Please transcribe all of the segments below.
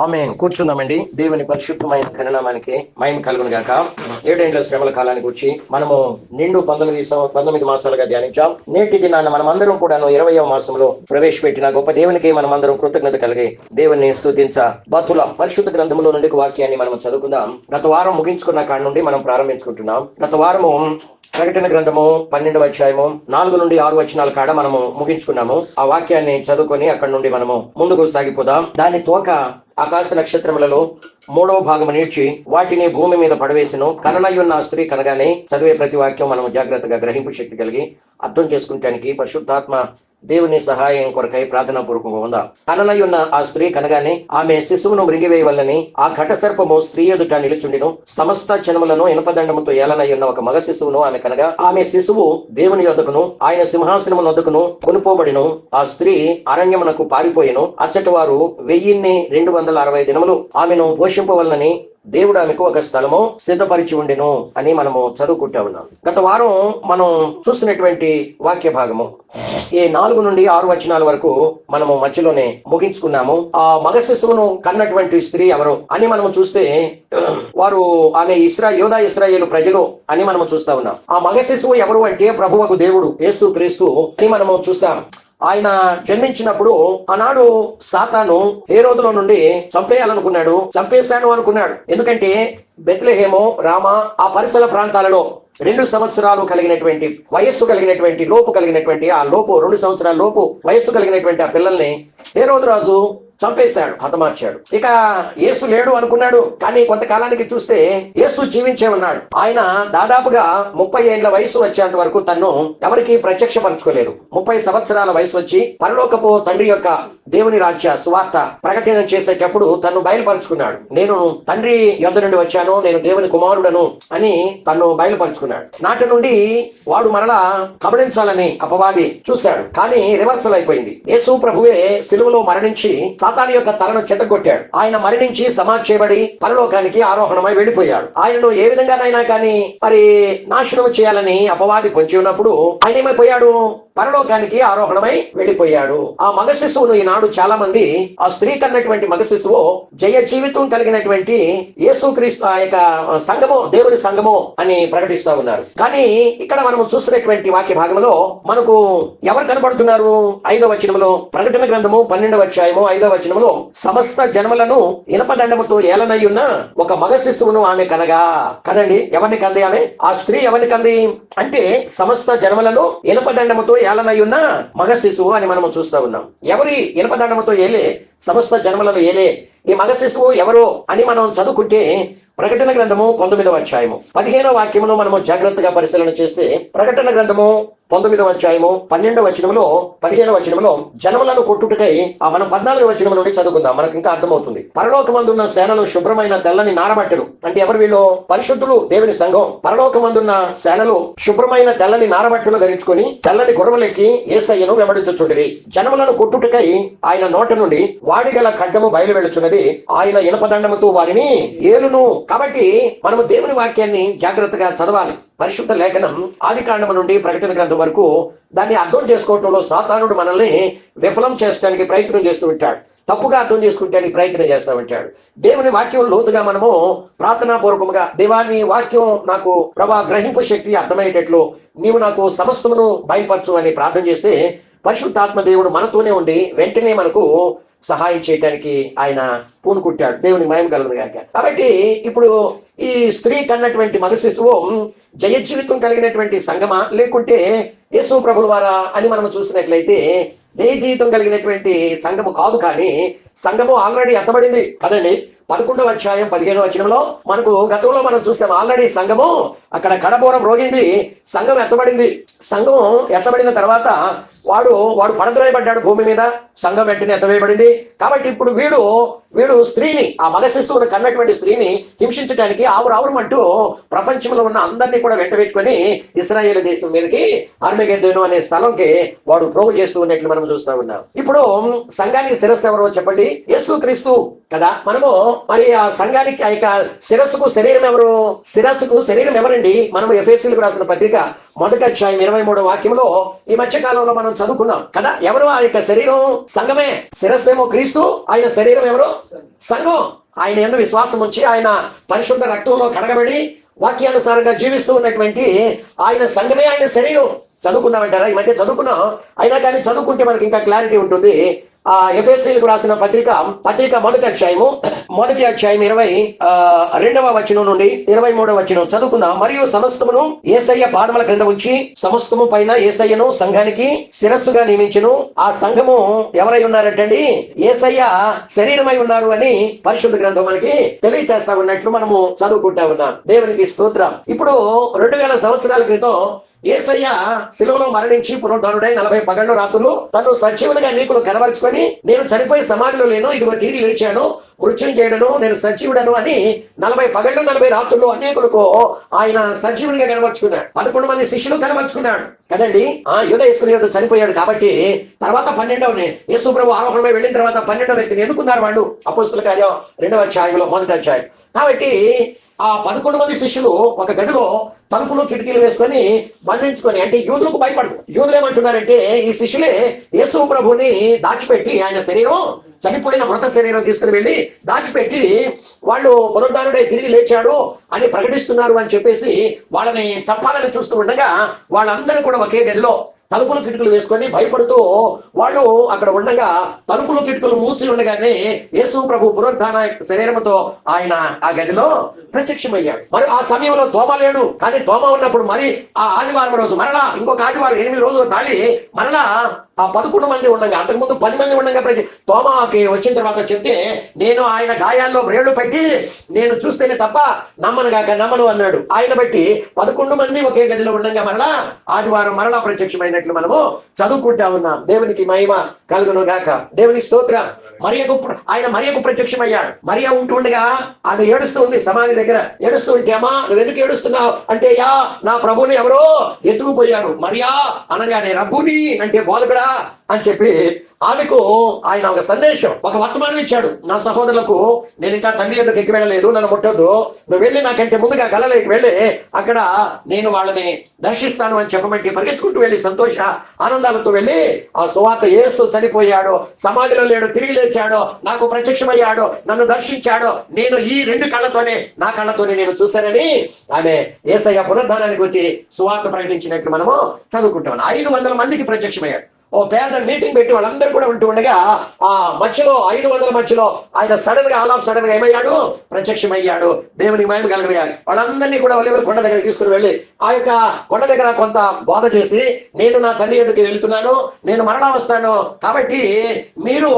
ఆమేన్. కూర్చుందామండి. దేవుని పరిశుద్ధమైన ఘననామానికి మహిమ కలుగును గాక. 7 ఏండ్ల శ్రమల కాలానికి వచ్చి మనము నిండు 19 మాసాలుగా ధ్యానించాం. నేటి దినాన మనం అందరం కూడాను 20వ మాసంలో ప్రవేశపెట్టిన గొప్ప దేవునికి మనం అందరం కృతజ్ఞత కలిగి దేవుని స్తుతించ బతులం. పరిశుద్ధ గ్రంథంలో నుండి వాక్యాన్ని మనం చదువుకుందాం. గత వారం ముగించుకున్న కాడ నుండి మనం ప్రారంభించుకుంటున్నాం. గత వారము ప్రకటన గ్రంథము 12వ అధ్యాయము 4 నుండి 6 వచనాల కాడ మనము ముగించుకున్నాము. ఆ వాక్యాన్ని చదువుకొని అక్కడి నుండి మనము ముందుకు సాగిపోదాం. దాని తోక ఆకాశ నక్షత్రములలో 3వ భాగము నీడ్చి వాటిని భూమి మీద పడవేసిను. కననయున్న ఆ స్త్రీ కనగానే చదివే ప్రతి వాక్యం మనము జాగ్రత్తగా గ్రహింపు శక్తి కలిగి అర్థం చేసుకుంటానికి పరిశుద్ధాత్మ దేవుని సహాయం కొరకై ప్రార్థనా పూర్వకంగా ఉందా. కననయున్న ఆ స్త్రీ కనగానే ఆమె శిశువును మృంగివేయవల్లని ఆ ఘట సర్పము స్త్రీ ఎదుట నిలుచుండిను. సమస్త జనములను ఇనపదండముతో ఏలనయున్న ఒక మగ శిశువును ఆమె కనగా ఆమె శిశువు దేవుని యొద్దకును ఆయన సింహాసనము నొద్దకును కొనుపోబడిను. ఆ స్త్రీ అరణ్యమునకు పారిపోయిను. అచ్చటి వారు 1260 దినములు ఆమెను పోషింపవలనని దేవుడు ఆమెకు ఒక స్థలము సిద్ధపరిచి ఉండెను అని మనము చదువుకుంటా ఉన్నాం. గత వారం మనం చూసినటువంటి వాక్య భాగము ఈ 4 నుండి 6 వచనాల వరకు మనము మధ్యలోనే ముగించుకున్నాము. ఆ మగ శిశువును కన్నటువంటి స్త్రీ ఎవరు అని మనము చూస్తే వారు ఆమె యోధా ఇశ్రాయేలు ప్రజలు అని మనము చూస్తా ఉన్నాం. ఆ మగ శిశువు ఎవరు అంటే ప్రభువకు దేవుడు యేసు క్రీస్తు అని మనము చూస్తాం. ఆయన జన్మించినప్పుడు ఆనాడు సాతాను హేరోదులో నుండి చంపేయాలనుకున్నాడు, చంపేశాను అనుకున్నాడు. ఎందుకంటే బెత్లెహేము, రామా ఆ పరిసర ప్రాంతాలలో 2 సంవత్సరాలు కలిగినటువంటి వయస్సు కలిగినటువంటి ఆ లోపు 2 సంవత్సరాల లోపు వయస్సు కలిగినటువంటి ఆ పిల్లల్ని హేరోదు రాజు చంపేశాడు, హతమార్చాడు. ఇక యేసు లేడు అనుకున్నాడు. కానీ కొంతకాలానికి చూస్తే యేసు జీవించే ఉన్నాడు. ఆయన దాదాపుగా 30 ఏండ్ల వయసు వచ్చేంత వరకు తన్ను ఎవరికి ప్రత్యక్షపరచుకోలేదు. 30 సంవత్సరాల వయసు వచ్చి పరలోకపు తండ్రి యొక్క దేవుని రాజ్య సువార్త ప్రకటన చేసేటప్పుడు తన్ను బయలుపరుచుకున్నాడు. నేను తండ్రి యొద్ద నుండి వచ్చాను, నేను దేవుని కుమారుడను అని తన్ను బయలుపరుచుకున్నాడు. నాటి నుండి వాడు మరలా కబళించాలని అపవాది చూశాడు. కానీ రివర్సల్ అయిపోయింది. యేసు ప్రభువే సిలువలో మరణించి సాతాను యొక్క తలను చెదగొట్టాడు. ఆయన మరణించి సమాధి చేయబడి పరలోకానికి ఆరోహణమై వెళ్ళిపోయాడు. ఆయనను ఏ విధంగానైనా కానీ మరి నాశనం చేయాలని అపవాది పొంచి ఉన్నప్పుడు ఆయన ఏమైపోయాడు? పరలోకానికి ఆరోహణమై వెళ్ళిపోయాడు. ఆ మగ శిశువును ఈనాడు చాలా మంది ఆ స్త్రీ కన్నటువంటి మగ శిశువు జయ జీవితం కలిగినటువంటి యేసుక్రీస్తు ఆ యొక్క సంఘము దేవుని సంఘము అని ప్రకటిస్తా ఉన్నారు. కానీ ఇక్కడ మనము చూసినటువంటి వాక్య భాగంలో మనకు ఎవరు కనబడుతున్నారు? 5వ వచనంలో ప్రకటన గ్రంథము 12వ అధ్యాయము 5వ వచనంలో సమస్త జన్మలను ఇనపదండముతో ఏలనయ్యున్న ఒక మగ శిశువును ఆమె కనగా. కదండి, ఎవరిని కంది ఆమె? ఆ స్త్రీ ఎవరిని కంది అంటే సమస్త జన్మలను ఇనపదండముతో ఏలనయ్యున్న మగ శిశువు అని మనము చూస్తా ఉన్నాం. ఎవరి ఇనపదండముతో ఏలే? సమస్త జన్మలను ఏలే ఈ మగ శిశువు ఎవరో అని మనం చదువుకుంటే ప్రకటన గ్రంథము 19వ అధ్యాయము 15వ వాక్యమును మనము జాగ్రత్తగా పరిశీలన చేస్తే ప్రకటన గ్రంథము 19వ అధ్యాయము 12వ వచనంలో 15వ వచనంలో జనములను కొట్టుటకై మనం 14వ వచనం నుండి చదువుకుందాం, మనకు ఇంకా అర్థమవుతుంది. పరలోకమందున్న సేనలు శుభ్రమైన తెల్లని నారబట్టలు అంటే ఎవరు వీళ్ళు? పరిశుద్ధులు, దేవుని సంఘం. పరలోకమందున్న సేనలు శుభ్రమైన తెల్లని నారబట్టలు ధరించుకొని తెల్లని గుర్రములెక్కి యేసయ్యను వెంబడించుచుండిరి. జనములను కొట్టుటకై ఆయన నోట నుండి వాడిగల ఖడ్గము బయలు వెళుచున్నది. ఆయన ఇనపదండముతో వారిని ఏలును. కాబట్టి మనము దేవుని వాక్యాన్ని జాగ్రత్తగా చదవాలి. పరిశుద్ధ లేఖనం ఆది కాండము నుండి ప్రకటన గ్రంథం వరకు దాన్ని అర్థం చేసుకోవటంలో సాతానుడు మనల్ని విఫలం చేయడానికి ప్రయత్నం చేస్తూ ఉంటాడు. తప్పుగా అర్థం చేసుకుంటానికి ప్రయత్నం చేస్తూ ఉంటాడు. దేవుని వాక్యం లోతుగా మనము ప్రార్థనా పూర్వకంగా దేవాన్ని వాక్యం నాకు ప్రభా గ్రహింపు శక్తి అర్థమయ్యేటట్లు నీవు నాకు సమస్తమును బయలుపరచు అని ప్రార్థన చేస్తే పరిశుద్ధాత్మ దేవుడు మనతోనే ఉండి వెంటనే మనకు సహాయం చేయడానికి ఆయన పూనుకుంటాడు. దేవుని మహిమ కలుగును గాక. కాబట్టి ఇప్పుడు ఈ స్త్రీ కన్నటువంటి మగ శిశువు జయ జీవితం కలిగినటువంటి సంఘమా లేకుంటే యేసు ప్రభుల వారా అని మనం చూసినట్లయితే జయ జీవితం కలిగినటువంటి సంఘము కాదు. కానీ సంఘము ఆల్రెడీ ఎత్తబడింది కదండి. 11వ అధ్యాయం 15వ వచనంలో మనకు గతంలో మనం చూసాం. ఆల్రెడీ సంఘము అక్కడ కడబోరం రోగింది, సంఘం ఎత్తబడింది. సంఘం ఎత్తబడిన తర్వాత వాడు పడద్రోయబడ్డాడు భూమి మీద, సంఘం వెంటనే ఎత్తవేయబడింది. కాబట్టి ఇప్పుడు వీడు స్త్రీని, ఆ మగ శిశువును కన్నటువంటి స్త్రీని హింసించడానికి ఆవురావురమంటూ ప్రపంచంలో ఉన్న అందరినీ కూడా వెంటబెట్టుకొని ఇశ్రాయేలు దేశం మీదకి అర్మగెద్దోను అనే స్థలంకి వాడు ప్రోగు చేస్తూ ఉన్నట్లు మనం చూస్తా ఉన్నాం. ఇప్పుడు సంఘానికి శిరస్సు ఎవరో చెప్పండి? యేసు క్రీస్తు కదా. మనము మరి ఆ సంఘానికి ఆ యొక్క శిరస్సుకు శరీరం ఎవరు? శిరస్సుకు శరీరం ఎవరండి? మనం ఎఫెసీయులకు రాసిన పత్రిక 1వ అధ్యాయం 23వ వాక్యంలో ఈ మధ్య కాలంలో మనం చదువుకున్నాం కదా. ఎవరు ఆ యొక్క శరీరం? సంఘమే. శిరస్సు ఏమో క్రీస్తు, ఆయన శరీరం ఎవరు? సంఘం. ఆయన యందు విశ్వాసం ఉంచి ఆయన పరిశుద్ధ రక్తంలో కడగబడి వాక్యానుసారంగా జీవిస్తూ ఉన్నటువంటి ఆయన సంఘమే ఆయన శరీరం. చదువుకున్నామంటారా? ఈ మధ్య చదువుకున్నాం, అయినా కానీ చదువుకుంటే మనకి ఇంకా క్లారిటీ ఉంటుంది. ఆ ఎఫెసీయులకు రాసిన పత్రిక 1వ అధ్యాయము 22వ వచనం నుండి 23వ వచనం చదువుకుందాం. మరియు సమస్తమును యేసయ్య పాదముల క్రింద ఉంచి సమస్తము పైన యేసయ్యను సంఘానికి శిరస్సుగా నియమించును. ఆ సంఘము ఎవరై ఉన్నారంటండి? యేసయ్య శరీరమై ఉన్నారు అని పరిశుద్ధ గ్రంథం మనకి తెలియచేస్తా ఉన్నట్లు మనము చదువుకుంటా ఉన్నాం. దేవునికి స్తోత్రం. ఇప్పుడు 2000 సంవత్సరాల క్రితం యేసయ్య శిలువలో మరణించి పునరుద్ధరుడై 40 పగళ్ళు రాత్రులు తను సజీవునిగా నీకులు కనబరుచుకొని, నేను చనిపోయి సమాధిలో లేను, ఇదిగో తిరిగి లేచాను, మృత్యుం చేయడను, నేను సజీవుడను అని 40 పగళ్ళు 40 రాత్రులు అనేకులకు ఆయన సజీవునిగా కనబరుచుకున్నాడు. 11 మంది శిష్యులు కనబరుచుకున్నాడు కదండి. యూదా ఇస్కరియోతు చనిపోయాడు కాబట్టి తర్వాత 12వ యేసు ప్రభు ఆరోహణమై వెళ్ళిన తర్వాత 12వ వ్యక్తిని ఎన్నుకున్నారు వాళ్ళు. అపోస్తలుల కార్యం 2వ అధ్యాయంలో 1వ అధ్యాయం. కాబట్టి ఆ 11 మంది శిష్యులు ఒక గదిలో తలుపులు కిటికీలు వేసుకొని బంధించుకొని, అంటే యూదులకు భయపడదు. యూదులు ఏమంటున్నారంటే ఈ శిష్యులే యేసు ప్రభుని దాచిపెట్టి, ఆయన శరీరం చనిపోయిన మృత శరీరం తీసుకుని వెళ్ళి దాచిపెట్టి వాళ్ళు పునరుద్ధరుడై తిరిగి లేచాడు అని ప్రకటిస్తున్నారు అని చెప్పేసి వాళ్ళని చంపాలని చూస్తూ ఉండగా వాళ్ళందరూ కూడా ఒకే గదిలో తలుపులు కిటికలు వేసుకొని భయపడుతూ వాళ్ళు అక్కడ ఉండగా, తలుపులు కిటికలు మూసి ఉండగానే యేసు ప్రభు పునరుద్ధాన శరీరంతో ఆయన ఆ గదిలో ప్రత్యక్షమయ్యాడు. మరి ఆ సమయంలో తోమ లేడు. కానీ తోమ ఉన్నప్పుడు మరి ఆ ఆదివారం రోజు మరలా ఇంకొక ఆదివారం 8 రోజులు తాళి మరలా ఆ 11 మంది ఉండగా, అంతకుముందు 10 మంది ఉండగా తోమాకి వచ్చిన తర్వాత చెప్తే, నేను ఆయన గాయాల్లో వ్రేళ్లు పెట్టి నేను చూస్తేనే తప్ప నమ్మను అన్నాడు. ఆయన బట్టి 11 మంది ఒకే గదిలో ఉండగా మరలా ఆదివారం మరలా ప్రత్యక్షమైనట్లు మనము చదువుకుంటా ఉన్నాం. దేవునికి మహిమ కలుగును గాక. దేవుని స్తోత్రం. మరియకు ప్రత్యక్షమయ్యాడు. మరియ ఉంటుండగా ఆమె ఏడుస్తూ ఉంది సమాధి దగ్గర. ఏడుస్తూ ఉంటే, అమ్మా నువ్వు ఎందుకు ఏడుస్తున్నావు అంటే, యా నా ప్రభుని ఎవరో ఎత్తుకుపోయారు. మరియా అనగానే రబ్బుని అంటే బోధకుడా అని చెప్పి ఆమెకు ఆయన ఒక సందేశం, ఒక వర్తమానం ఇచ్చాడు. నా సహోదరులకు నేను ఇంకా తండ్రి యొద్దకు ఎక్కి వెళ్ళలేదు, నన్ను ముట్టొద్దు, నువ్వు వెళ్ళి నాకంటే ముందుగా గలలోకి వెళ్ళి అక్కడ నేను వాళ్ళని దర్శిస్తాను అని చెప్పమంటే పరిగెత్తుకుంటూ వెళ్ళి సంతోష ఆనందాలతో వెళ్ళి ఆ సువార్త, యేసు చనిపోయాడు, సమాధిలో లేడు, తిరిగి లేచాడు, నాకు ప్రత్యక్షమయ్యాడు, నన్ను దర్శించాడు, నేను ఈ 2 కళ్ళతోనే నా కళ్ళతోనే నేను చూశానని ఆమె యేసయ్య పునరుద్ధానానికి వచ్చి సువార్త ప్రకటించినట్లు మనము చదువుకుంటాం. 500 మందికి ప్రత్యక్షమయ్యాడు. ఓ పేద మీటింగ్ పెట్టి వాళ్ళందరూ కూడా ఉంటూ ఉండగా ఆ మధ్యలో 500 మధ్యలో ఆయన సడన్ గా ఏమయ్యాడు? ప్రత్యక్షమయ్యాడు. దేవునికి మహిమ కలుగుయాలి. వాళ్ళందరినీ కూడా ఒలీవల కొండ దగ్గర తీసుకుని వెళ్ళి ఆ యొక్క కొండ దగ్గర కొంత బోధ చేసి, నేను నా తండ్రి ఎదుటికి వెళ్తున్నాను, నేను మరలా వస్తాను, కాబట్టి మీరు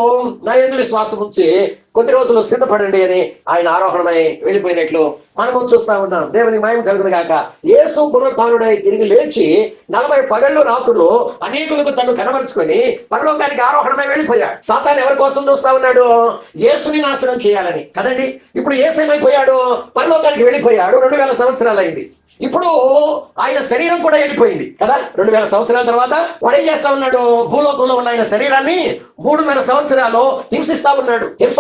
నా యందు విశ్వాసం ఉంచి కొద్ది రోజులు సిద్ధపడండి అని ఆయన ఆరోహణమై వెళ్ళిపోయినట్లు మనము చూస్తా ఉన్నాం. దేవునికి మహిమ కలుగును గాక. యేసు పునరుద్ధానుడై తిరిగి లేచి 40 పగళ్ళు రాత్రులు అనేకులకు తను కనబరుచుకొని పరలోకానికి ఆరోహణమై వెళ్ళిపోయాడు. సాతాను ఎవరి కోసం చూస్తా ఉన్నాడు? యేసుని నాశనం చేయాలని కదండి. ఇప్పుడు యేసు ఏమైపోయాడు? పరలోకానికి వెళ్ళిపోయాడు. 2000 సంవత్సరాలు అయింది. ఇప్పుడు ఆయన శరీరం కూడా వెళ్ళిపోయింది కదా. 2000 సంవత్సరాల తర్వాత వాడు ఏం చేస్తా ఉన్నాడు? భూలోకంలో ఉన్న ఆయన శరీరాన్ని 3,500 సంవత్సరాలు హింసిస్తా ఉన్నాడు. హింస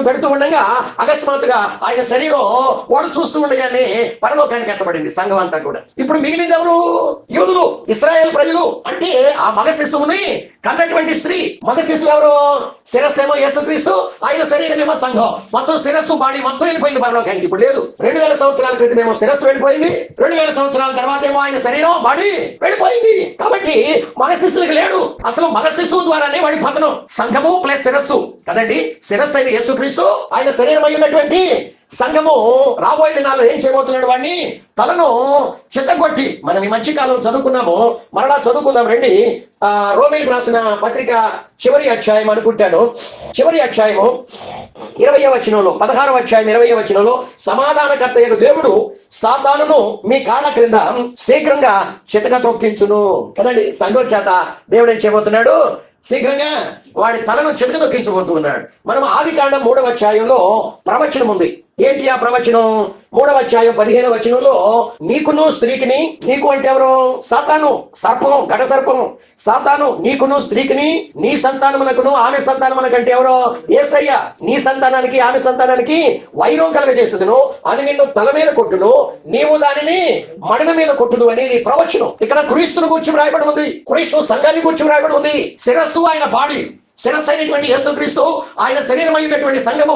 పెడుతూ ఉండగా అకస్మాత్తుగా ఆయన శరీరం వాడు చూస్తూ ఉండగానే పరలోకానికి ఎత్తబడింది సంఘం అంతా కూడా. ఇప్పుడు మిగిలింది ఎవరు? యూదులు, ఇశ్రాయేల్ ప్రజలు. అంటే ఆ మగ శిశువుని కన్నటువంటి స్త్రీ. మగ శిశువు ఎవరు? శిరస్సేమో యేసుక్రీస్తు, ఆయన శరీరమేమో సంఘం. మొత్తం శిరస్సు బాడీ మొత్తం వెళ్ళిపోయింది పరలోకానికి. ఇప్పుడు లేదు. 2000 సంవత్సరాల క్రితమేమో శిరస్సు వెళ్ళిపోయింది, 2000 సంవత్సరాల తర్వాత ఏమో ఆయన శరీరం బాడీ వెళ్ళిపోయింది. కాబట్టి మగ శిశువుకి లేడు. అసలు మగ శిశువు ద్వారానే వాడి పతనం. సంఘము ప్లస్ శిరస్సు కదండి. శిరస్సు అయిన యేసుక్రీస్తు, ఆయన శరీరం అయినటువంటి సంఘము రాబోయే దినాల్లో ఏం చేయబోతున్నాడు? వాడిని తలను చిత్తగొట్టి, మనం ఈ మధ్యకాలం చదువుకున్నాము, మరలా చదువుకుందాం రండి. రోమీయులకు రాసిన పత్రిక చివరి అధ్యాయం అనుకుంటాను, చివరి అధ్యాయము 20వ వచనంలో, 16వ అధ్యాయం 20వ వచనంలో, సమాధానకర్త యొక్క దేవుడు సాతానును మీ కాళ్ళ క్రింద శీఘ్రంగా చితక తొక్కించును కదండి. సంఘం చేత దేవుడు ఏం చేయబోతున్నాడు? శీఘ్రంగా వాడి తలను చితక తొక్కించబోతున్నాడు. మనం ఆదికాండం 3వ అధ్యాయంలో ప్రవచనం ఉంది. ఏంటి ఆ ప్రవచనం? 3వ అధ్యాయం 15వ వచనంలో, నీకును స్త్రీకిని, నీకు అంటే ఎవరు? సాతాను, సర్పం, ఘట సర్పము. సాతాను నీకును స్త్రీకిని, నీ సంతానమునకును ఆమె సంతానమునకంటే ఎవరో? యేసయ్య. నీ సంతానానికి ఆమె సంతానానికి వైరం కలగజేసుదును, అది నిన్ను తల మీద కొట్టును, నీవు దానిని మడమ మీద కొట్టుదు అనేది ప్రవచనం. ఇక్కడ క్రీస్తును గూర్చి వ్రాయబడి ఉంది, క్రీస్తు సంఘాన్ని గూర్చి వ్రాయబడి ఉంది. శిరస్సు ఆయన బాడీ, శిరస్సు అయినటువంటి యేసుక్రీస్తు, ఆయన శరీరం అయినటువంటి సంఘము,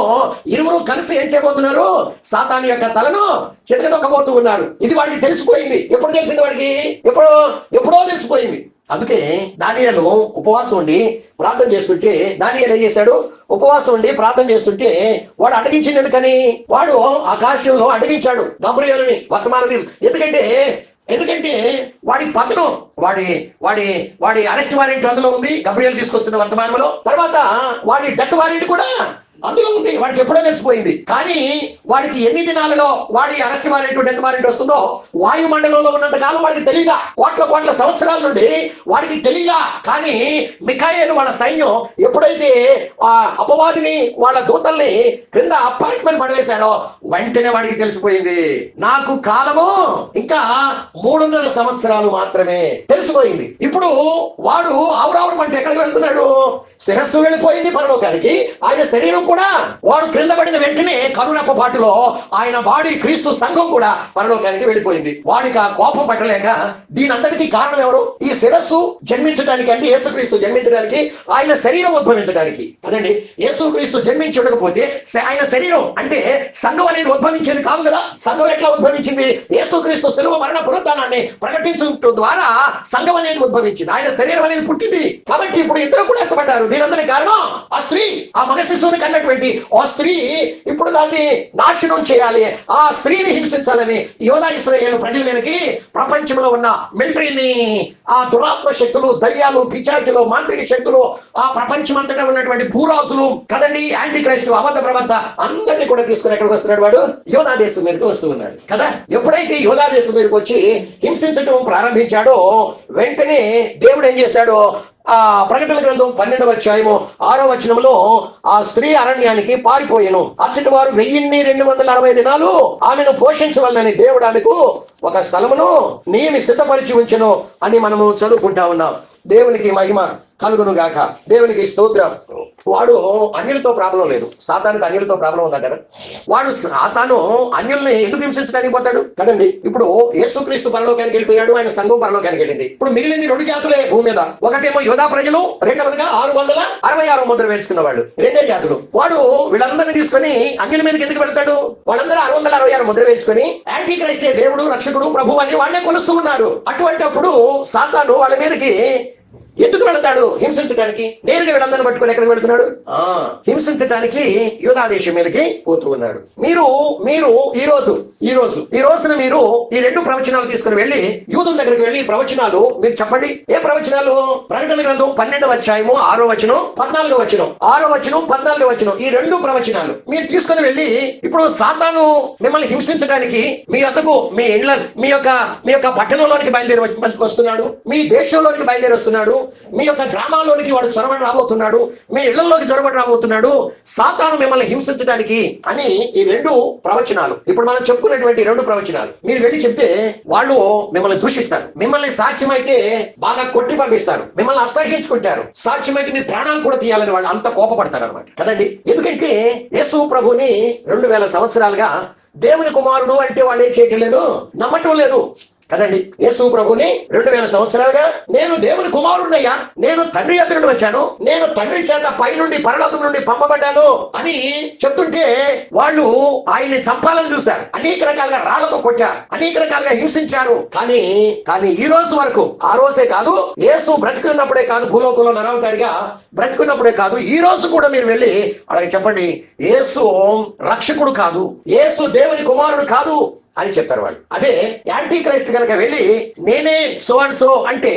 ఇరువురు కలిసి ఏం చేయబోతున్నారు? సాతాను యొక్క తలను చెతకదొక్కబోతూ ఉన్నారు. ఇది వాడికి తెలిసిపోయింది. ఎప్పుడు తెలిసింది వాడికి? ఎప్పుడో తెలిసిపోయింది. అందుకే దానియేలు ఉపవాసం ఉండి ప్రార్థన చేస్తుంటే, దానియేలు ఏం చేశాడు? ఉపవాసం ఉండి ప్రార్థన చేస్తుంటే వాడు అడిగించింది. ఎందుకని? వాడు ఆకాశంలో అడిగించాడు గబ్రియేలుని వర్తమానం. ఎందుకంటే వాడి పతనం, వాడి అరెస్ట్ వారెంట్ అందులో ఉంది, గబ్రియేలు తీసుకొస్తున్న వర్తమానంలో. తర్వాత వాడి డెత్ వారెంట్ కూడా అందులో ఉంది. వాడికి ఎప్పుడో తెలిసిపోయింది. కానీ వాడికి ఎన్ని దినాలలో వాడి అరెస్ట్ వారెంట్, డెత్ వారెంట్ వస్తుందో వాయుమండలంలో ఉన్నంత కాలం వాడికి తెలియదా? కోట్ల సంవత్సరాల నుండి వాడికి తెలియదా? కానీ మిఖాయేలు వాళ్ళ సైన్యం ఎప్పుడైతే ఆ అపవాదిని, వాళ్ళ దూతల్ని క్రింద అపాయింట్మెంట్ పడవేశారో వెంటనే వాడికి తెలిసిపోయింది. నాకు కాలము ఇంకా 300 సంవత్సరాలు మాత్రమే. తెలిసిపోయింది. ఇప్పుడు వాడు ఆవురావురం అంటే ఎక్కడికి వెళ్తున్నాడు? శిరస్సు వెళ్ళిపోయింది పరలోకానికి, ఆయన శరీరం కూడా, వాడు క్రింద పడిన వెంటనే కనురెప్ప పాటులో ఆయన బాడీ, క్రీస్తు సంఘం కూడా పరలోకానికి వెళ్ళిపోయింది. వాడికి ఆ కోపం పట్టలేక, దీని అంతటికీ కారణం ఎవరు? ఈ శిరస్సు జన్మించడానికి, అంటే యేసుక్రీస్తు జన్మించడానికి, ఆయన శరీరం ఉద్భవించడానికి కదండి. యేసుక్రీస్తు జన్మించి ఉండకపోతే ఆయన శరీరం అంటే సంఘం అనేది ఉద్భవించేది కాదు కదా. సంఘం ఎట్లా ఉద్భవించింది? యేసుక్రీస్తు శిలువ మరణ పునరుత్థానాన్ని ప్రకటించడం ద్వారా సంఘం అనేది ఉద్భవించింది, ఆయన శరీరం అనేది పుట్టింది. కాబట్టి ఇప్పుడు ఇద్దరు కూడా ఎత్తపడ్డారు. దీనంతటి కారణం ఆ స్త్రీ, ఆ మగ శిశువుని కన్నటువంటి ఆ స్త్రీ. ఇప్పుడు దాన్ని నాశనం చేయాలి, ఆ స్త్రీని హింసించాలని యోధా ఇశ్రాయేలు ప్రజల మీదకి ప్రపంచంలో ఉన్న మిలిటరీని, ఆ దురాత్మ శక్తులు, దయ్యాలు, పిశాచులు, మాంత్రిక శక్తులు, ఆ ప్రపంచం అంతటా ఉన్నటువంటి భూరాజులు కదండి, యాంటీ క్రైస్తు, అబద్ధ ప్రవక్త అందరినీ కూడా తీసుకుని ఎక్కడికి వస్తున్నాడు? వాడు యోధా దేశం మీదకి వస్తూ ఉన్నాడు కదా. ఎప్పుడైతే యోధా దేశం మీదకి వచ్చి హింసించడం ప్రారంభించాడో వెంటనే దేవుడు ఏం చేశాడో, ఆ ప్రకటన గ్రంథం 12వ అధ్యాయము 6వ వచనంలో, ఆ స్త్రీ అరణ్యానికి పారిపోయెను, అచ్చటి వారు 1260 దినాలు ఆమెను పోషించవలనని దేవుడు ఆమెకు ఒక స్థలమును సిద్ధపరిచి ఉంచెను అని మనము చదువుకుంటా ఉన్నాం. దేవునికి మహిమ కలుగును గాక. దేవునికి స్తోత్రం. వాడు అన్యులతో ప్రాబ్లం లేదు, సాతానికి అన్యులతో ప్రాబ్లం ఉందంటారు. వాడు సాతాను అన్యుల్ని ఎందుకు హింసించడానికి పోతాడు కదండి. ఇప్పుడు యేసుక్రీస్తు పరలోకానికి వెళ్ళిపోయాడు, ఆయన సంఘం పరలోకానికి వెళ్ళింది. ఇప్పుడు మిగిలింది 2 జాతులే భూమి మీద. ఒకటేమో యోధా ప్రజలు, రెండవదిగా 666 ముద్ర వేసుకున్న వాళ్ళు, 2 జాతులు. వాడు వీళ్ళందరినీ తీసుకొని అన్యుల మీదకి ఎందుకు వెళ్తాడు? వాళ్ళందరూ 666 ముద్ర వేసుకొని యాంటీ క్రైస్టే దేవుడు, రక్షకుడు, ప్రభు అని వాళ్ళే కొలుస్తూ ఉన్నారు. అటువంటి అప్పుడు సాతాను వాళ్ళ మీదకి ఎందుకు వెళతాడు? హింసించడానికి. నేరుగా వీళ్ళందరిని పట్టుకొని ఎక్కడికి వెళుతున్నాడు? హింసించడానికి యోధా దేశం మీదకి పోతూ ఉన్నాడు. మీరు ఈ రోజున మీరు ఈ 2 ప్రవచనాలు తీసుకుని వెళ్ళి యూదుల దగ్గరికి వెళ్ళి ప్రవచనాలు మీరు చెప్పండి. ఏ ప్రవచనాలు? ప్రకటన గ్రంథం 12వ అధ్యాయము 6వ వచనం, 14వ వచనం, 6వ వచనం, 14వ వచనం, ఈ 2 ప్రవచనాలు మీరు తీసుకుని వెళ్ళి, ఇప్పుడు సాతాను మిమ్మల్ని హింసించడానికి మీ వద్దకు, మీ యొక్క పట్టణంలోనికి బయలుదేరి వస్తున్నాడు, మీ దేశంలోనికి బయలుదేరి వస్తున్నాడు, మీ యొక్క గ్రామాల్లోనికి వాడు చొరబడి రాబోతున్నాడు, మీ ఇళ్లలోకి చొరబడి రాబోతున్నాడు, సాతాను మిమ్మల్ని హింసించడానికి అని ఈ 2 ప్రవచనాలు, ఇప్పుడు మనం చెప్పుకున్నటువంటి 2 ప్రవచనాలు మీరు వెళ్ళి చెప్తే వాళ్ళు మిమ్మల్ని దూషిస్తారు, మిమ్మల్ని సాక్ష్యమైతే బాగా కొట్టి పంపిస్తారు, మిమ్మల్ని అసహించుకుంటారు, సాక్ష్యమైతే మీ ప్రాణాలు కూడా తీయాలని వాళ్ళు అంత కోపపడతారు అనమాట కదండి. ఎందుకంటే యేసు ప్రభుని 2000 సంవత్సరాలుగా దేవుని కుమారుడు అంటే వాళ్ళు ఏం చేయటం లేదు, నమ్మటం లేదు కదండి. యేసు ప్రభుని 2000 సంవత్సరాలుగా నేను దేవుని కుమారుడయ్యా, నేను తండ్రి యొద్ద నుండి వచ్చాను, నేను తండ్రి చేత పైనుండి పరలోకం నుండి పంపబడ్డాను అని చెప్తుంటే వాళ్ళు ఆయన్ని చంపాలని చూశారు, అనేక రకాలుగా రాళ్లతో కొట్టారు, అనేక రకాలుగా హింసించారు. కానీ ఈ రోజు వరకు, ఆ రోజే కాదు, యేసు బ్రతికున్నప్పుడే కాదు, భూలోకంలో నరవతారిగా బ్రతికున్నప్పుడే కాదు, ఈ రోజు కూడా మీరు వెళ్ళి అలాగే చెప్పండి, యేసు రక్షకుడు కాదు, యేసు దేవుని కుమారుడు కాదు అని చెప్తారు వాళ్ళు. అదే యాంటీ క్రైస్ట్ కనుక వెళ్ళి నేనే సో అండ్ సో అంటే,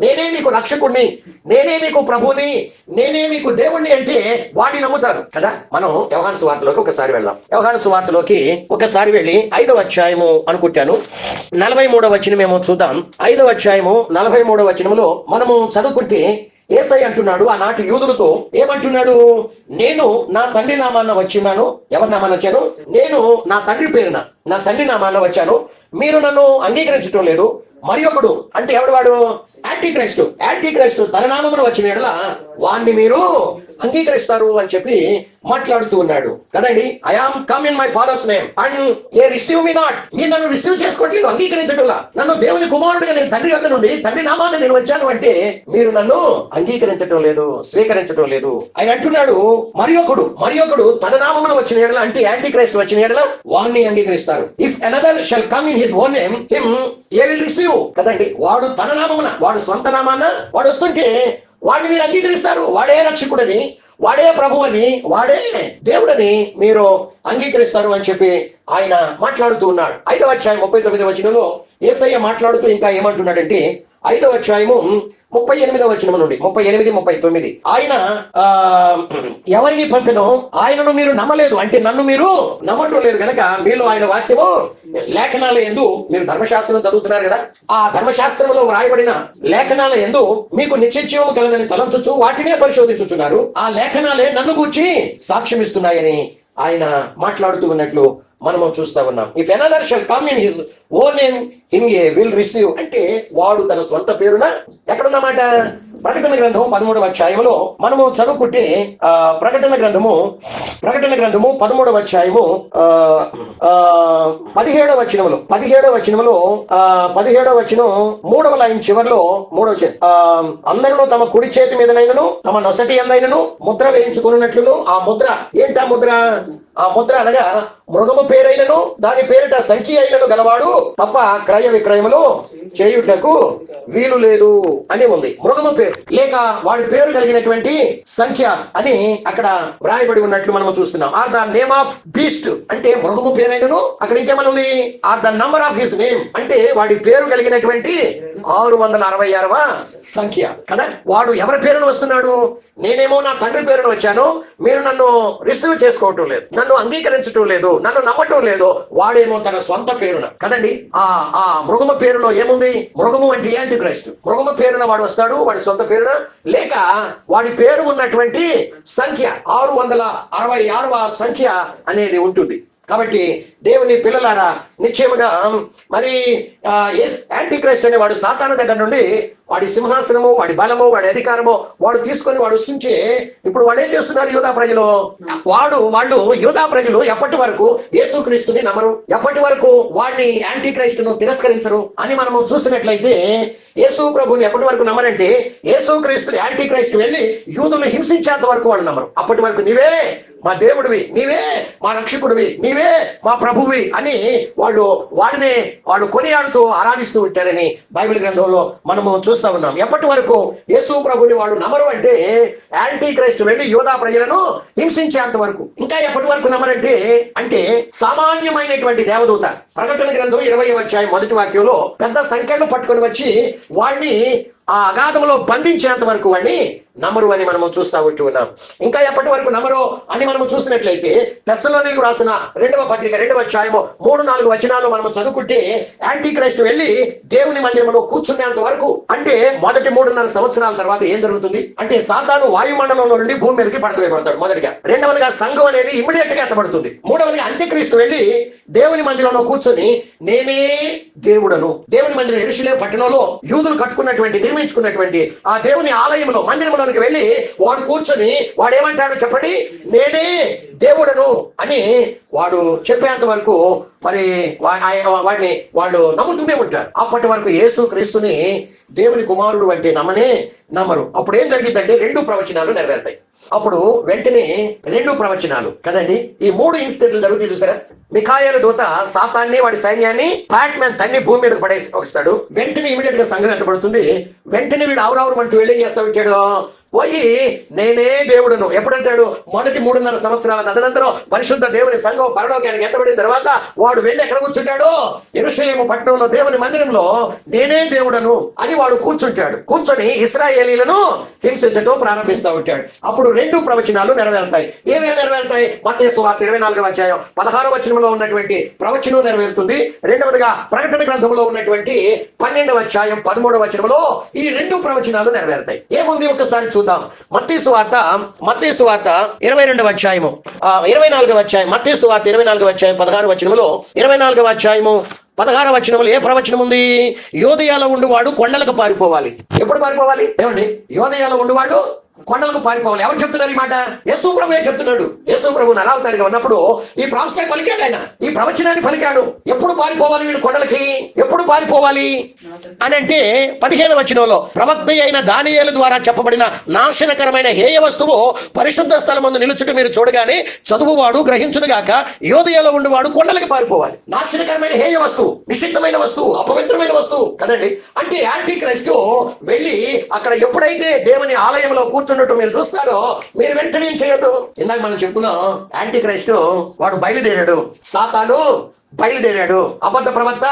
నేనే మీకు రక్షకుడిని, నేనే మీకు ప్రభుని, నేనే మీకు దేవుణ్ణి అంటే వాడిని నమ్ముతారు కదా. మనం యోహాను సువార్తలోకి ఒకసారి వెళ్దాం. యోహాను సువార్తలోకి ఒకసారి వెళ్ళి 5వ అధ్యాయము అనుకుంటాను 43వ వచనం మేము చూద్దాం. 5వ అధ్యాయము 43వ వచనంలో మనము చదువుకుంటే యేసయ్య అంటున్నాడు ఆనాటి యూదులతో ఏమంటున్నాడు, నేను నా తండ్రి నామాన వచ్చినాను. ఎవరి నామాన వచ్చాను? నేను నా తండ్రి పేరున, నా తండ్రి నామాన వచ్చాను, మీరు నన్ను అంగీకరించడం లేదు. మరి ఒకడు అంటే ఎవడు వాడు? యాంటీ క్రైస్ట్ తన నామమున వచ్చిన ఎడల వాణ్ణి మీరు అంగీకరిస్తారు అని చెప్పి మాట్లాడుతూ ఉన్నాడు కదండి. I am come in my father's name and ye receive me not. మీరు నన్ను రిసీవ్ చేసుకోవట్లేదు, అంగీకరించట్లా. నన్ను దేవుని కుమారుడుగా నేను తండ్రి వద్ద నుండి తండ్రి నామాన్ని నేను వచ్చాను అంటే మీరు నన్ను అంగీకరించడం లేదు, స్వీకరించడం లేదు. ఆయన అంటున్నాడు మరి ఒకడు తన నామమున వచ్చిన ఎడల అంటే యాంటీ క్రైస్ట్ వచ్చిన ఎడల వాణ్ణి అంగీకరిస్తారు. If another shall come in his own name him a will receive. కదండి, వాడు తన నామమున, వాడు స్వంత నామాన వాడు వస్తుంటే వాడిని మీరు అంగీకరిస్తారు. వాడే రక్షకుడని, వాడే ప్రభువని, వాడే దేవుడని మీరు అంగీకరిస్తారు అని చెప్పి ఆయన మాట్లాడుతూ ఉన్నాడు. 5వ అధ్యాయం 39వ వచనంలో యేసయ్య మాట్లాడుతూ ఇంకా ఏమంటున్నాడంటే 5వ అధ్యాయము 38వ వచనం నుండి 38, 39 ఆయన ఎవరిని పంపినో ఆయనను మీరు నమ్మలేదు, అంటే నన్ను మీరు నమ్మటం లేదు కనుక మీలో ఆయన వాక్యము లేఖనాల యందు, మీరు ధర్మశాస్త్రం చదువుతున్నారు కదా, ఆ ధర్మశాస్త్రంలో వ్రాయబడిన లేఖనాల యందు మీకు నిత్యజీవము కలదని తలంచుచు వాటినే పరిశోధించుచున్నారు. ఆ లేఖనాలే నన్ను గూర్చి సాక్ష్యం ఇస్తున్నాయని ఆయన మాట్లాడుతూ ఉన్నట్లు మనము చూస్తా ఉన్నాం. If another shall come in his own name him a will receive అంటే వాడు తన స్వంత పేరున. ఎక్కడున్నమాట? ప్రకటన గ్రంథము 13వ అధ్యాయంలో మనము చదువుకుంటే ప్రకటన గ్రంథము 13వ అధ్యాయము 17వ వచనములో 17వ వచనం 3వ లైన్ చివరిలో 3వ అందరూ తమ కుడి చేతి మీదనైనను తమ నొసటి అందైనను ముద్ర వేయించుకున్నట్లు. ఆ ముద్ర ఏంటా ముద్ర? ఆ ముద్ర అనగా మృగము పేరైనను దాని పేరిట సంఖ్య అయినను గలవాడు తప్ప క్రయ విక్రయములు చేయుటకు వీలు లేదు అని ఉంది. మృగము పేరు లేక వాడి పేరు కలిగినటువంటి సంఖ్య అని అక్కడ వ్రాయబడి ఉన్నట్లు మనం చూస్తున్నాం. Or the name of beast అంటే మృగము పేరైనను, అక్కడ ఇంకేమని ఉంది? Or the number of his name అంటే వాడి పేరు కలిగినటువంటి 666వ సంఖ్య కదా. వాడు ఎవరి పేరును వస్తున్నాడు? నేనేమో నా తండ్రి పేరును వచ్చాను, మీరు నన్ను రిసీవ్ చేసుకోవటం లేదు, నన్ను అంగీకరించటం లేదు, నన్ను నమ్మటం లేదు. వాడేమో తన స్వంత పేరున కదండి. ఆ మృగము పేరులో ఏముంది? మృగము అంటే యాంటీ క్రైస్ట్. మృగము పేరున వాడు వస్తాడు, వాడి సొంత పేరున, లేక వాడి పేరు ఉన్నటువంటి సంఖ్య 666వ సంఖ్య అనేది ఉంటుంది. కాబట్టి దేవుని పిల్లలారా, నిశ్చయముగా మరి యాంటీ క్రైస్ట్ అనే వాడు సాతాను దగ్గర నుండి వాడి సింహాసనము, వాడి బలము, వాడి అధికారము వాడు తీసుకొని వాడు సృష్టించి ఇప్పుడు వాళ్ళు ఏం చేస్తున్నారు? యూదా ప్రజలు వాళ్ళు యూదా ప్రజలు ఎప్పటి వరకు యేసుక్రీస్తుని నమ్మరు, ఎప్పటి వరకు వాడిని యాంటీ క్రైస్టును తిరస్కరించరు అని మనము చూసినట్లయితే యేసు ప్రభుని ఎప్పటి వరకు నమ్మరంటే యేసుక్రీస్తు యాంటీ క్రైస్ట్ వెళ్ళి యూదులను హింసించేంత వరకు వాళ్ళు నమ్మరు. అప్పటి వరకు నీవే మా దేవుడివి, నీవే మా రక్షకుడివి, నీవే మా ప్రభువి అని వాడిని కొనియాడుతూ ఆరాధిస్తూ ఉంటారని బైబిల్ గ్రంథంలో మనము చూస్తా ఉన్నాం. ఎప్పటి వరకు యేసు ప్రభుని వాళ్ళు నమ్మరు అంటే యాంటీ క్రైస్ట్ వెళ్ళి యూదా ప్రజలను హింసించేంత వరకు. ఇంకా ఎప్పటి వరకు నమ్మరంటే అంటే సామాన్యమైనటువంటి దేవదూత ప్రకటన గ్రంథం 20వ అధ్యాయం 1వ వాక్యంలో పెద్ద సంఖ్యను పట్టుకొని వచ్చి వాడిని ఆ అగాధంలో బంధించేంత వరకు వాడిని నమ్మరు అని మనము చూస్తా ఉన్నాం. ఇంకా ఎప్పటి వరకు నమ్మరు అని మనము చూసినట్లయితే తెస్సలోనికు రాసిన 2వ పత్రిక 2వ అధ్యాయము 3-4 వచనాలు మనము చదువుకుంటే యాంటీ క్రైస్ట్ వెళ్ళి దేవుని మందిరంలో కూర్చునేంత వరకు అంటే మొదటి 3.5 సంవత్సరాల తర్వాత ఏం జరుగుతుంది అంటే సాతాను వాయుమండలంలో నుండి భూమి మీదకి పడతాడు మొదటిగా. రెండవదిగా సంఘం అనేది ఇమ్మీడియట్ గా ఎత్తబడుతుంది. మూడవదిగా అంత్యక్రీస్తు వెళ్ళి దేవుని మందిరంలో కూర్చొని నేనే దేవుడను, దేవుని మందిరం యెరూషలేము పట్టణంలో యూదులు నిర్మించుకున్నటువంటి ఆ దేవుని ఆలయంలో మందిరంలోనికి వెళ్ళి వాడు కూర్చొని వాడు ఏమంటాడు చెప్పండి? నేనే దేవుడను అని వాడు చెప్పేంత వరకు మరి వాడిని వాళ్ళు నమ్ముతూనే ఉంటారు. అప్పటి వరకు యేసు క్రీస్తుని దేవుని కుమారుడు అంటే నమ్మరు. అప్పుడు ఏం జరిగిందంటే 2 ప్రవచనాలు నెరవేరుతాయి. అప్పుడు వెంటనే 2 ప్రవచనాలు కదండి. ఈ 3 ఇన్సిడెంట్లు జరుగుతాయి చూసారా. మిఖాయేలు దూత సాతాన్ని వాడి సైన్యాన్ని ఫ్లాట్ మ్యాన్ తన్ని భూమి మీదకి పడేసి వస్తాడు. వెంటనే ఇమీడియట్ గా సంఘం ఎత్తబడుతుంది. వెంటనే వీడు ఆవురావురు అంటూ వెళ్ళి ఏం చేస్తా ఉంటాడు? పోయి నేనే దేవుడును ఎప్పుడంటాడు? మొదటి 3.5 సంవత్సరాల తదనంతరం పరిశుద్ధ దేవుని సంఘం పరలోకానికి ఎత్తబడిన తర్వాత వాడు వెళ్ళి ఎక్కడ కూర్చుంటాడు? యెరూషలేము పట్టణంలో దేవుని మందిరంలో నేనే దేవుడను అని వాడు కూర్చుంటాడు. కూర్చొని ఇశ్రాయేలీలను హింసించడం ప్రారంభిస్తూ ఉంటాడు. అప్పుడు 2 ప్రవచనాలు నెరవేరుతాయి. ఏమేమి నెరవేరుతాయి? మత్తయి సువార్త 24వ అధ్యాయం 16వ వచనంలో ఉన్నటువంటి ప్రవచనం నెరవేరుతుంది. రెండవదిగా ప్రకటన గ్రంథంలో ఉన్నటువంటి 12వ అధ్యాయం 13వ వచనంలో ఈ 2 ప్రవచనాలు నెరవేరుతాయి. ఏముంది ఒకసారి చూద్దాం. మత్తయి సువార్త 22వ అధ్యాయము 24వ అధ్యాయం, మత్తయి సువార్త 24వ అధ్యాయం 16వ వచనంలో 24వ అధ్యాయము 16వ వచనంలో ఏ ప్రవచనం ఉంది? యోదయాలో ఉండువాడు కొండలకు పారిపోవాలి. ఎప్పుడు పారిపోవాలి? ఏమండి? యోదయాలో ఉండువాడు కొండలకు పారిపోవాలి. ఎవరు చెప్తున్నారు ఈ మాట? యేసు ప్రభువే చెప్తున్నాడు. యేసు ప్రభు నరావతారిగా ఉన్నప్పుడు ఈ ప్రాఫెసర్ పలికాడు, ఆయన ఈ ప్రవచనాన్ని పలికాడు. ఎప్పుడు పారిపోవాలి వీళ్ళు కొండలకి? ఎప్పుడు పారిపోవాలి అని అంటే 15వ వచనంలో ప్రవక్త అయిన దానియేలు ద్వారా చెప్పబడిన నాశనకరమైన హేయ వస్తువు పరిశుద్ధ స్థలమందు నిలుచుట మీరు చూడగానే చదువువాడు గ్రహించునుగాక, యోదయలో ఉండువాడు కొండలకి పారిపోవాలి. నాశనకరమైన హేయ వస్తువు, నిషిద్ధమైన వస్తువు, అపవిత్రమైన వస్తువు కదండి. అంటే యాంటీ క్రైస్తు వెళ్ళి అక్కడ ఎప్పుడైతే దేవుని ఆలయంలో కూర్చున్నట్టు మీరు చూస్తారో మీరు వెంటనే చేయొద్దు. ఇందాక మనం చెప్పుకున్నాం, యాంటీ క్రైస్తు వాడు బయలుదేరాడు, సాతాను బయలుదేరాడు, అబద్ధ ప్రవక్త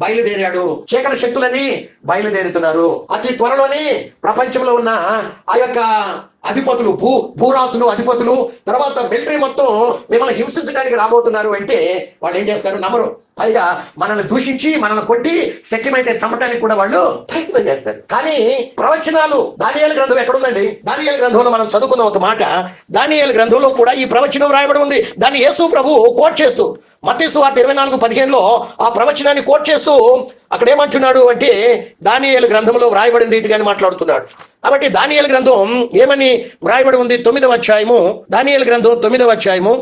బయలుదేరాడు, చీకటి శక్తులని బయలుదేరుతున్నారు. అతి త్వరలోనే ప్రపంచంలో ఉన్న ఆ యొక్క అధిపతులు, భూరాసులు, అధిపతులు, తర్వాత మిలిటరీ మొత్తం మిమ్మల్ని హింసించడానికి రాబోతున్నారు అంటే వాళ్ళు ఏం చేస్తారు? నమ్మరు. పైగా మనల్ని దూషించి మనల్ని కొట్టి శక్యమైతే చంపడానికి కూడా వాళ్ళు ప్రయత్నం చేస్తారు. కానీ ప్రవచనాలు దానియేలు గ్రంథం ఎక్కడుందండి? దానియేలు గ్రంథంలో మనం చదువుకున్న ఒక మాట, దానియేలు గ్రంథంలో కూడా ఈ ప్రవచనం రాయబడి ఉంది. దాన్ని యేసు ప్రభు కోట్ చేస్తూ మత్తయి సువార్త 24:15 ఆ ప్రవచనాన్ని కోట్ చేస్తూ అక్కడ ఏమంటున్నాడు అంటే దానియేలు గ్రంథంలో వ్రాయబడిన రీతిగానే మాట్లాడుతున్నాడు. కాబట్టి దానియేలు గ్రంథం ఏమని వ్రాయబడి ఉంది? 9వ అధ్యాయము, దానియేలు గ్రంథం 9వ అధ్యాయము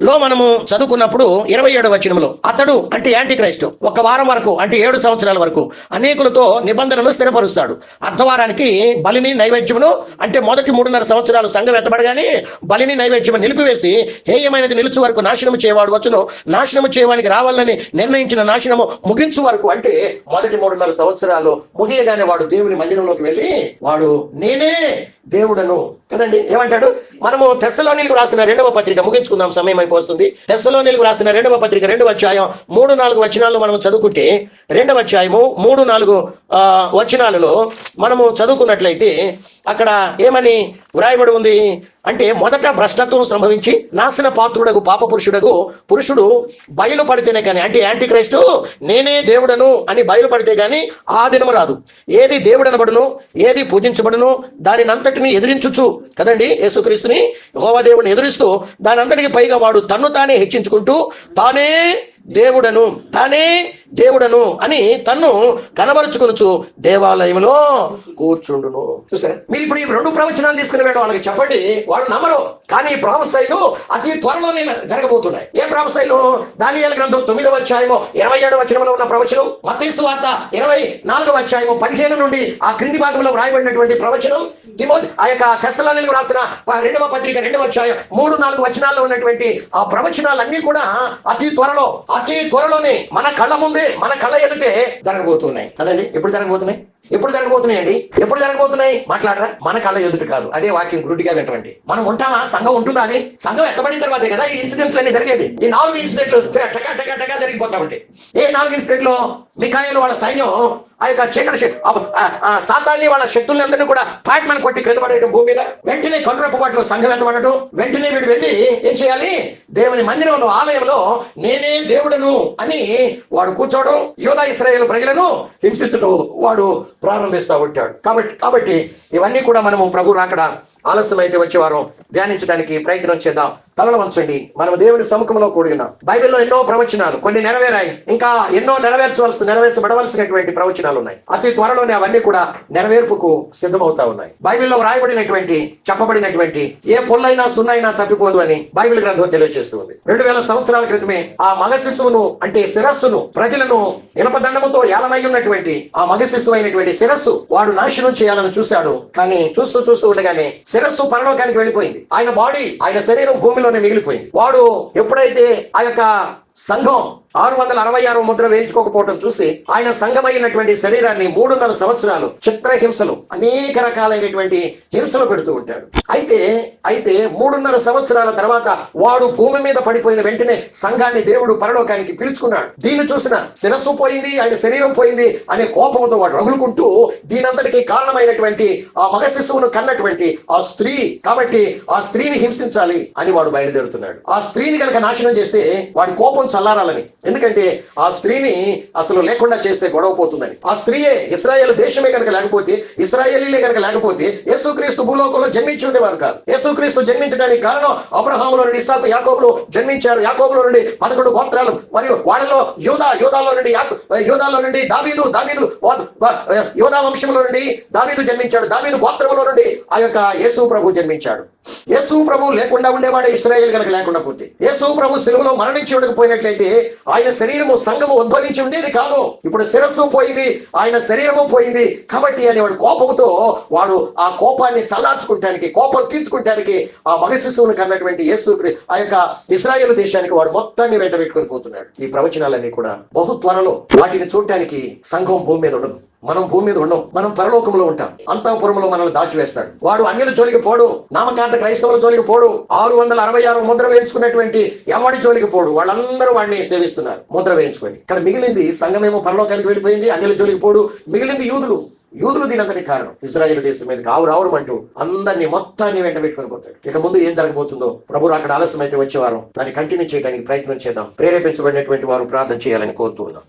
లో మనము చదువుకున్నప్పుడు 27వ వచనంలో అతడు అంటే యాంటీ క్రైస్ట్ 1 వారం వరకు అంటే 7 సంవత్సరాల వరకు అనేకులతో నిబంధనను స్థిరపరుస్తాడు. అర్ధవారానికి బలిని నైవేద్యమును అంటే మొదటి 3.5 సంవత్సరాలు సంఘం ఎత్తబడగానే బలిని నైవేద్యము నిలిపివేసి హేయమైనది నిలుచు వరకు నాశనము చేయవాడు వచ్చును. నాశనము చేయడానికి రావాలని నిర్ణయించిన నాశనము ముగించు వరకు అంటే మొదటి 3.5 సంవత్సరాలు ముగియగానే వాడు దేవుని మందిరంలోకి వెళ్ళి వాడు నేనే దేవుడను కదండి. ఏమంటాడు? మనము తెస్సలోనీయులకు రాసిన 2వ పత్రిక ముగించుకుందాం, సమయం అయిపోతుంది. తెస్సలోనీయులకు రాసిన 2వ పత్రిక 2వ అధ్యాయం 3-4 వచనాలను మనం చదువుకుంటే 2వ అధ్యాయము 3-4 వచనాలలో మనము చదువుకున్నట్లయితే అక్కడ ఏమని వ్రాయబడి ఉంది అంటే మొదట భ్రష్టత్వం సంభవించి నాశన పాత్రుడకు పురుషుడు బయలుపడితేనే కానీ అంటే యాంటీ క్రైస్టు నేనే దేవుడను అని బయలుపడితే గాని ఆ దినము రాదు. ఏది దేవుడనబడును, ఏది పూజించబడును దానిని అంతటిని ఎదిరించుచు కదండి యేసుక్రీస్తుని యెహోవా దేవుని ఎదురిస్తూ దాని అంతటికి పైగా వాడు తన్ను తానే హెచ్చించుకుంటూ తానే దేవుడను అని తన్ను కనబరుచుకొనుచు దేవాలయంలో కూర్చుండును. చూసారా? మీరు ఇప్పుడు ఈ 2 ప్రవచనాలు తీసుకుని వెళ్ళి వాళ్ళకి చెప్పండి, వాళ్ళు నమ్మరు. కానీ ఈ ప్రాఫెసీలు అతి త్వరలోనే జరగబోతున్నాయి. ఏ ప్రాఫెసీలు? దానియేలు గ్రంథం 9వ అధ్యాయము 27వ వచనంలో ఉన్న ప్రవచనం, మత్తయి సువార్త 24వ అధ్యాయము 15 నుండి ఆ క్రింది భాగంలో వ్రాయబడినటువంటి ప్రవచనం, ఆ యొక్క తెస్సలోనీయులకు రాసిన 2వ పత్రిక 2వ అధ్యాయం 3-4 వచనాల్లో ఉన్నటువంటి ఆ ప్రవచనాలన్నీ కూడా అతి త్వరలోనే మన కళ్ళ ముందే, మన కళ్ళ ఎదుటే జరగబోతున్నాయి కదండి. ఎప్పుడు జరగబోతున్నాయండి? ఎప్పుడు జరగబోతున్నాయి? మాట్లాడరా? మన కళ్ళ ఎదుట కాదు. అదే వాక్యం గురుడిగా వింటండి. మనం ఉంటామా? సంఘం ఉంటుందా? అది సంఘం ఎత్తబడిన తర్వాతే కదా ఈ ఇన్సిడెంట్లు అన్ని జరిగేది. ఈ 4 ఇన్సిడెంట్లు టకా జరిగిపోతా ఉంటాయి. ఏ 4 ఇన్సిడెంట్లు? మిఖాయేలు వాళ్ళ సైన్యం ఆ యొక్క చీకటి సాతాన్ని వాళ్ళ శక్తులందరినీ కూడా ఫ్యాట్మెన్ కొట్టి క్రింద పడేయడం భూమి మీద. వెంటనే కనురెప్పపాటులో సంఘం ఎత్తబడటం. వెంటనే వీడు వెళ్ళి ఏం చేయాలి? దేవుని మందిరంలో, ఆలయంలో నేనే దేవుడను అని వాడు కూర్చోవడం, యూదా ఇశ్రాయేలు ప్రజలను హింసించడం వాడు ప్రారంభిస్తూ ఉంటాడు. కాబట్టి ఇవన్నీ కూడా మనము ప్రభు రాకడ ఆలస్యం అయితే వచ్చే వారం ధ్యానించడానికి ప్రయత్నం చేద్దాం. తలలు వంచండి. మనం దేవుని సముఖంలో కూడి ఉన్నాం. బైబిల్లో ఎన్నో ప్రవచనాలు, కొన్ని నెరవేరాయి, ఇంకా ఎన్నో నెరవేర్చబడవలసినటువంటి ప్రవచనాలు ఉన్నాయి. అతి త్వరలోనే అవన్నీ కూడా నెరవేర్పుకు సిద్ధమవుతా ఉన్నాయి. బైబిల్లో వ్రాయబడినటువంటి, చెప్పబడినటువంటి ఏ పొల్లైనా సున్నైనా తప్పిపోదు అని బైబిల్ గ్రంథం తెలియజేస్తుంది. 2000 సంవత్సరాల క్రితమే ఆ మగ శిశువును అంటే శిరస్సును ప్రజలను ఇనపదండముతో ఏలనై ఉన్నటువంటి ఆ మగ శిశువు అయినటువంటి శిరస్సు వాడు నాశనం చేయాలని చూశాడు. కానీ చూస్తూ ఉండగానే శిరస్సు పరలోకానికి వెళ్ళిపోయింది. ఆయన బాడీ, ఆయన శరీరం భూమిలోనే మిగిలిపోయింది. వాడు ఎప్పుడైతే ఆ యొక్క సంఘం 666 ముద్ర వేయించుకోకపోవటం చూసి ఆయన సంఘమైనటువంటి శరీరాన్ని 3.5 సంవత్సరాలు చిత్రహింసలు, అనేక రకాలైనటువంటి హింసలు పెడుతూ ఉంటాడు. అయితే 3.5 సంవత్సరాల తర్వాత వాడు భూమి మీద పడిపోయిన వెంటనే సంఘాన్ని దేవుడు పరలోకానికి పిలుచుకున్నాడు. దీన్ని చూసిన శిరస్సు పోయింది, ఆయన శరీరం పోయింది అనే కోపంతో వాడు రగులుకుంటూ దీనంతటికి కారణమైనటువంటి ఆ మగ శిశువును కన్నటువంటి ఆ స్త్రీ, కాబట్టి ఆ స్త్రీని హింసించాలి అని వాడు బయలుదేరుతున్నాడు. ఆ స్త్రీని కనుక నాశనం చేస్తే వాడి కోపం చల్లారాలని, ఎందుకంటే ఆ స్త్రీని అసలు లేకుండా చేస్తే గొడవ పోతుందని. ఆ స్త్రీయే ఇశ్రాయేల్ దేశమే కనుక లేకపోతే, ఇశ్రాయేలీలే కనుక లేకపోతే యేసుక్రీస్తు భూలోకంలో జన్మించి ఉండేవారు కాదు. యేసుక్రీస్తు జన్మించడానికి కారణం అబ్రహాములో నుండి ఇస్సాకు, యాకోబులు జన్మించారు. యాకోబులో నుండి 11 గోత్రాలు, మరియు వాళ్ళలో యోధాలో నుండి దావీదు యోధా వంశంలో నుండి దావీదు జన్మించాడు. దావీదు గోత్రంలో నుండి ఆ యొక్క యేసు ప్రభు జన్మించాడు. యేసు ప్రభు లేకుండా ఉండేవాడే ఇశ్రాయేల్ కనుక లేకుండా పోతే, యేసు ప్రభు సిలువలో మరణించి ఉండకపోయినట్లయితే ఆయన శరీరము, సంఘము ఉద్భవించి ఉండేది కాదు. ఇప్పుడు శిరస్సు పోయింది, ఆయన శరీరము పోయింది. కాబట్టి అనేవాడు కోపంతో వాడు ఆ కోపాన్ని చల్లార్చుకుంటానికి, కోపం తీర్చుకుంటానికి ఆ మగ శిశువును కన్నటువంటి యేసు ఆ యొక్క ఇశ్రాయేలు దేశానికి వాడు మొత్తాన్ని వెంట పెట్టుకొని పోతున్నాడు. ఈ ప్రవచనాలన్నీ కూడా బహు త్వరలో వాటిని చూడటానికి సంఘం భూమి మీద ఉండదు. మనం భూమి మీద ఉండం, మనం పరలోకంలో ఉంటాం. అంతఃపురంలో మనల్ని దాచివేస్తాడు. వాడు అన్యుల జోలికి పోడు, నామకార్థ క్రైస్తవుల జోలికి పోడు, 666 ముద్ర వేయించుకున్నటువంటి ఎవడి జోలికి పోడు. వాళ్ళందరూ వాడిని సేవిస్తున్నారు ముద్ర వేయించుకొని. ఇక్కడ మిగిలింది సంఘమేమో పరలోకానికి వెళ్ళిపోయింది, అన్యుల జోలికి పోడు. మిగిలింది యూదులు దీనంతటి కారణం. ఇశ్రాయేలు దేశం మీదకి ఆవురావురమంటూ అందరినీ మొత్తాన్ని వెంట పెట్టుకొని పోతాడు. ఇక ముందు ఏం జరగబోతుందో ప్రభు అక్కడ ఆలస్యం అయితే వచ్చేవారు దాన్ని కంటిన్యూ చేయడానికి ప్రయత్నం చేద్దాం. ప్రేరేపించబడినటువంటి వారు ప్రార్థన చేయాలని కోరుతూ ఉన్నాం.